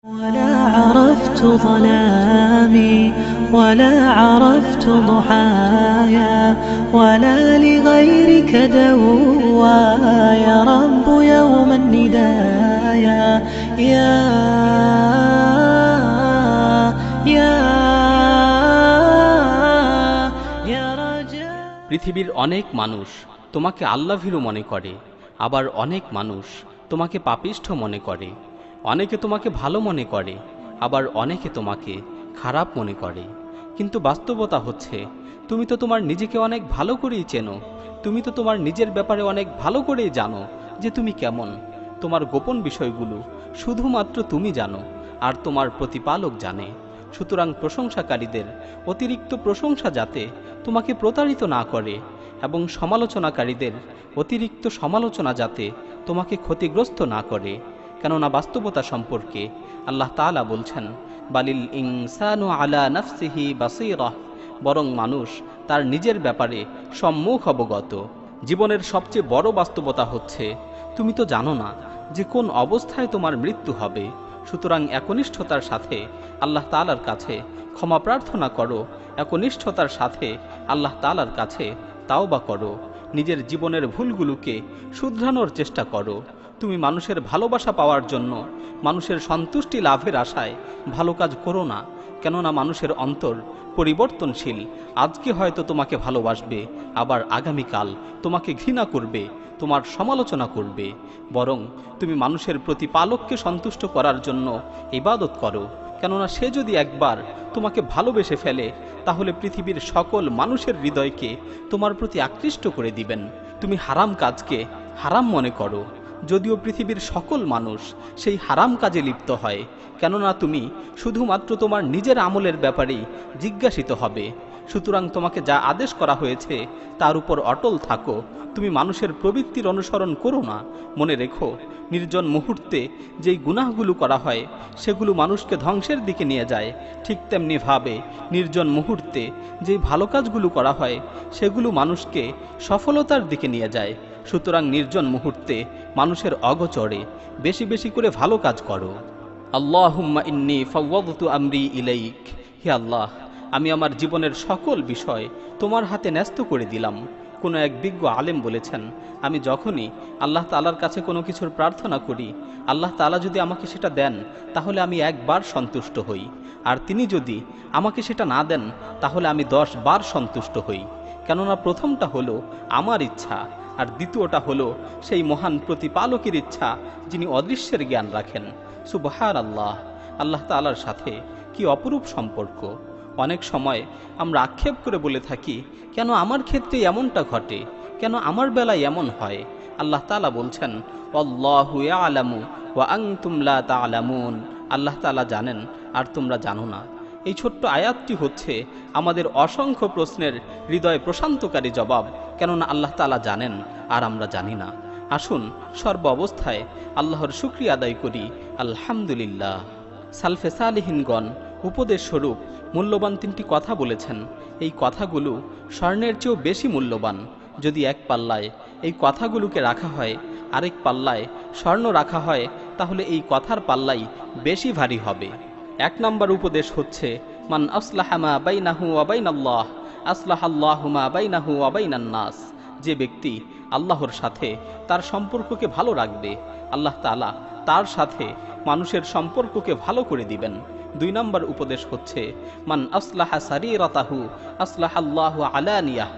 ولا عرفت ظلامي ولا عرفت ضحايا ولا لغيرك دوايا رب يوم الندايا يا يا يا رجاء। পৃথিবীর অনেক মানুষ তোমাকে আল্লাহভীরু মনে করে, আবার অনেক মানুষ তোমাকে পাপিষ্ঠ মনে করে। অনেকে তোমাকে ভালো মনে করে, আবার অনেকে তোমাকে খারাপ মনে করে। কিন্তু বাস্তবতা হচ্ছে তুমি তো তোমার নিজেকে অনেক ভালো করেই চেনো। তুমি তো তোমার নিজের ব্যাপারে অনেক ভালো করেই জানো যে তুমি কেমন। তোমার গোপন বিষয়গুলো শুধুমাত্র তুমি জানো, আর তোমার প্রতিপালক জানে। সুতরাং প্রশংসাকারীদের অতিরিক্ত প্রশংসা যাতে তোমাকে প্রতারিত না করে, এবং সমালোচনাকারীদের অতিরিক্ত সমালোচনা যাতে তোমাকে ক্ষতিগ্রস্ত না করে। কেননা বাস্তবতা সম্পর্কে আল্লাহ তাআলা বলছেন, বালিল ইনসানু আলা নাফসিহি বাসীরাহ, বরং মানুষ তার নিজের ব্যাপারে সম্মুখ অবগত। জীবনের সবচেয়ে বড় বাস্তবতা হচ্ছে তুমি তো জানো না যে কোন অবস্থায় তোমার মৃত্যু হবে। সুতরাং একনিষ্ঠতার সাথে আল্লাহ তাআলার কাছে ক্ষমা প্রার্থনা করো, একনিষ্ঠতার সাথে আল্লাহ তাআলার কাছে তাওবা করো, নিজের জীবনের ভুলগুলোকে শুধরানোর চেষ্টা করো। তুমি মানুষের ভালোবাসা পাওয়ার জন্য, মানুষের সন্তুষ্টি লাভের আশায় ভালো কাজ করো না। কেননা মানুষের অন্তর পরিবর্তনশীল। আজকে হয়তো তোমাকে ভালোবাসবে, আবার আগামীকাল তোমাকে ঘৃণা করবে, তোমার সমালোচনা করবে। বরং তুমি মানুষের প্রতিপালককে সন্তুষ্ট করার জন্য ইবাদত করো। কেননা সে যদি একবার তোমাকে ভালোবেসে ফেলে, তাহলে পৃথিবীর সকল মানুষের হৃদয়কে তোমার প্রতি আকৃষ্ট করে দিবেন। তুমি হারাম কাজকে হারাম মনে করো, যদিও পৃথিবীর সকল মানুষ সেই হারাম কাজে লিপ্ত হয়। কেননা তুমি শুধুমাত্র তোমার নিজের আমলের ব্যাপারেই জিজ্ঞাসিত হবে। সুতরাং তোমাকে যা আদেশ করা হয়েছে তার উপর অটল থাকো। তুমি মানুষের প্রবৃত্তির অনুসরণ করো না। মনে রেখো, নির্জন মুহূর্তে যেই গুনাহগুলো করা হয় সেগুলো মানুষকে ধ্বংসের দিকে নিয়ে যায়, ঠিক তেমনি ভাবে নির্জন মুহূর্তে যেই ভালো কাজগুলো করা হয় সেগুলো মানুষকে সফলতার দিকে নিয়ে যায়। সুতরাং নির্জন মুহূর্তে মানুষের অগোচরে বেশি বেশি করে ভালো কাজ করো। আল্লাহুম্মা ইন্নী ফাওয়াদতু আমরি ইলাইক, হে আল্লাহ, আমি আমার জীবনের সকল বিষয় তোমার হাতে ন্যস্ত করে দিলাম। কোনো এক বিজ্ঞ আলেম বলেছেন, আমি যখনই আল্লাহ তাআলার কাছে কোনো কিছুর প্রার্থনা করি, আল্লাহ তাআলা যদি আমাকে সেটা দেন তাহলে আমি একবার সন্তুষ্ট হই, আর তিনি যদি আমাকে সেটা না দেন তাহলে আমি 10 বার সন্তুষ্ট হই। কেননা প্রথমটা হলো আমার ইচ্ছা, আর দ্বিতীয়টা হলো সেই মহান প্রতিপালকের ইচ্ছা যিনি অদৃশ্যের জ্ঞান রাখেন। সুবহানাল্লাহ, আল্লাহ তাআলার সাথে কি অপরূপ সম্পর্ক। অনেক সময় আমরা আক্ষেপ করে বলে থাকি, কেন আমার ক্ষেত্রে এমনটা ঘটে, কেন আমার বেলায় এমন হয়। আল্লাহ তাআলা বলছেন, আল্লাহু ইয়ালামু ওয়া আনতুম লা তা'লামুন, আল্লাহ তাআলা জানেন আর তোমরা জানো না। এই ছোট্ট আয়াতটি হচ্ছে আমাদের অসংখ্য প্রশ্নের হৃদয় প্রশান্তকারী জবাব। কেননা আল্লাহ তাআলা জানেন আর আমরা জানি না। আসুন সর্ব অবস্থায় আল্লাহর শুকরিয়া আদায় করি, আলহামদুলিল্লাহ। সালফে সালিহিনগণ উপদেশ স্বরূপ মূল্যবান 3টি কথা বলেছেন। এই কথাগুলো স্বর্ণের চেয়েও বেশি মূল্যবান। যদি এক পাল্লায় এই কথাগুলোকে রাখা হয়, আরেক পাল্লায় স্বর্ণ রাখা হয়, তাহলে এই কথার পাল্লাই বেশি ভারী হবে। 1 নম্বর উপদেশ হচ্ছে, মান আসলাহা মা বাইনাহু ওয়া বাইনাল্লাহ আসলাহাল্লাহু মা বাইনাহু ওয়া বাইনান নাস। যে ব্যক্তি আল্লাহর সাথে তার সম্পর্ককে ভালো রাখবে, আল্লাহ তাআলা তার সাথে মানুষের সম্পর্ককে ভালো করে দিবেন। 2 নম্বর উপদেশ হচ্ছে, মান আসলাহা সারিরাতাহু আসলাহাল্লাহু আলানিয়াহ।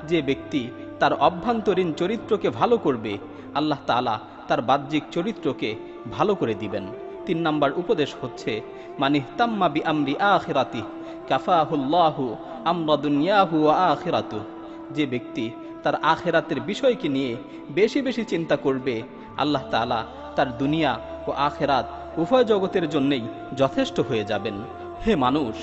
যে ব্যক্তি তার অভ্যন্তরীণ চরিত্রকে ভালো করবে, আল্লাহ তাআলা তার বাহ্যিক চরিত্রকে ভালো করে দিবেন। 3 নম্বর উপদেশ হচ্ছে, মান ইহতাম্মা বিআমরি আখিরাতিহি কাফাহুল্লাহু আমরা দুনিয়াহু ওয়া আখিরাতুহু। যে ব্যক্তি তার আখিরাতের বিষয়কে নিয়ে বেশি বেশি চিন্তা করবে, আল্লাহ তাআলা তার দুনিয়া ও আখিরাত উভয় জগতের জন্যই যথেষ্ট হয়ে যাবেন। হে মানুষ,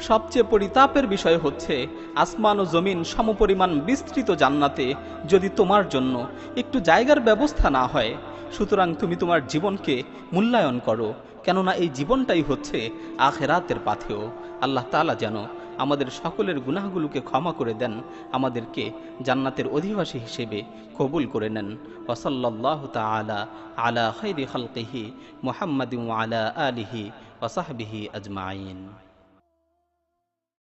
সবচেয়ে পরিতাপের বিষয় হচ্ছে আসমান ও জমিন সমপরিমাণ বিস্তৃত জান্নাতে যদি তোমার জন্য একটু জায়গার ব্যবস্থা না হয়। সুতরাং তুমি তোমার জীবনকে মূল্যায়ন করো, কেননা এই জীবনটাই হচ্ছে আখিরাতের পাথেয়। আল্লাহ তাআলা যেন আমাদের সকলের গুনাহগুলোকে ক্ষমা করে দেন, আমাদেরকে জান্নাতের অধিবাসী হিসেবে কবুল করে নেন। ওয়া সাল্লাল্লাহু তাআলা আলা খাইরি খালকিহি মুহাম্মাদিন ওয়া আলা আলিহি ওয়া সাহবিহি আজমাইন।